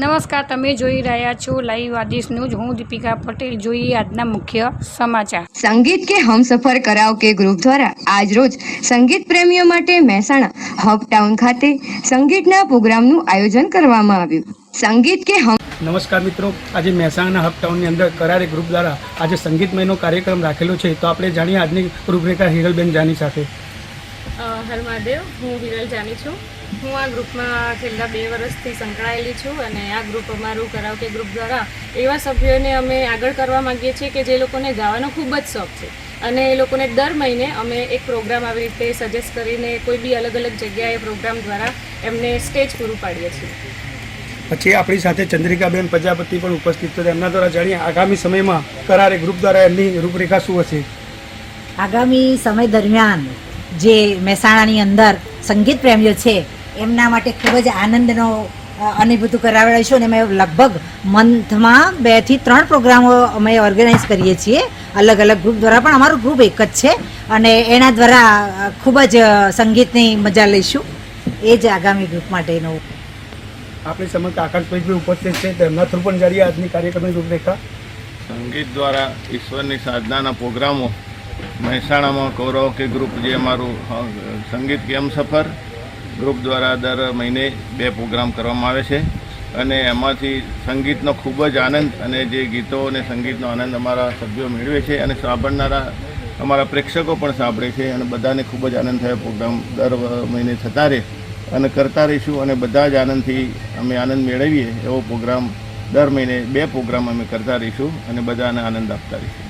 નમસ્કાર, તમે જોઈ રહ્યા છો લાઈવ આદેશ ન્યૂઝ. હું દીપિકા પટેલ. જોઈએ આજના મુખ્ય સમાચાર. સંગીત કે હમસફર કરાઓકે ગ્રુપ દ્વારા આજરોજ સંગીત પ્રેમીઓ માટે મહેસાણા હબ ટાઉન ખાતે સંગીતના પ્રોગ્રામનું આયોજન કરવામાં આવ્યું. સંગીત કે નમસ્કાર મિત્રો, આજે મહેસાણા હબ ટાઉનની અંદર કરારે ગ્રુપ દ્વારા આજે સંગીતમયનો કાર્યક્રમ રાખેલો છે. તો આપણે જાણીએ આજની રૂપરેખા હિરલબેન જાની સાથે. હર મહાદેવ, હું હિરલ જાની છું. હું આ ગ્રુપમાં છેલ્લા 2 વર્ષથી સંકળાયેલી છું અને આ ગ્રુપ અમારું કરાઓકે ગ્રુપ દ્વારા એવા સભ્યોને અમે આગળ કરવા માગીએ છીએ કે જે લોકોને ગાવાનો ખૂબ જ શોખ છે અને એ લોકોને દર મહિને અમે એક પ્રોગ્રામ આવી રીતે સજેસ્ટ કરીને કોઈ બી અલગ અલગ જગ્યાએ પ્રોગ્રામ દ્વારા એમને સ્ટેજ પૂરું પાડીએ છીએ. પછી આપણી સાથે ચંદ્રિકાબેન પ્રજાપતિ પણ ઉપસ્થિત છે. એમના દ્વારા જાણીએ આગામી સમયમાં કરારે ગ્રુપ દ્વારા એમની રૂપરેખા શું હશે. આગામી સમય દરમિયાન જે મહેસાણાની અંદર સંગીત પ્રેમીઓ છે એમના માટે ખૂબ જ આનંદનો અનુભૂતિ કરાવડાવીશું અને અમે લગભગ મંથમાં 2 થી 3 પ્રોગ્રામો અમે ઓર્ગેનાઇઝ કરીએ છીએ અલગ અલગ ગ્રુપ દ્વારા, પણ અમારું ગ્રુપ એક જ છે અને એના દ્વારા ખૂબ જ સંગીતની મજા લઈશું. એ જ આગામી ગ્રુપ માટેનું. આપણી સમક્ષ આકાશભાઈ ઉપસ્થિત છે, તેમના થ્રુ પણ જાણીએ આજની કાર્યક્રમની રૂપરેખા. સંગીત દ્વારા ઈશ્વરની સાધનાના પ્રોગ્રામો મહેસાણામાં કરાઓકે ગ્રુપ જે અમારું સંગીત કે હમસફર ગ્રુપ દ્વારા દર મહિને 2 પ્રોગ્રામ કરવામાં આવે છે અને એમાંથી સંગીતનો ખૂબ જ આનંદ અને જે ગીતો અને સંગીતનો આનંદ અમારા સભ્યો મેળવે છે અને સાંભળનારા અમારા પ્રેક્ષકો પણ સાંભળે છે અને બધાને ખૂબ જ આનંદ થયો. પ્રોગ્રામ દર મહિને થતા રહે અને કરતા રહીશું અને બધા જ આનંદથી અમે આનંદ મેળવીએ એવો પ્રોગ્રામ દર મહિને 2 પ્રોગ્રામ અમે કરતા રહીશું અને બધાને આનંદ આપતા રહીશું.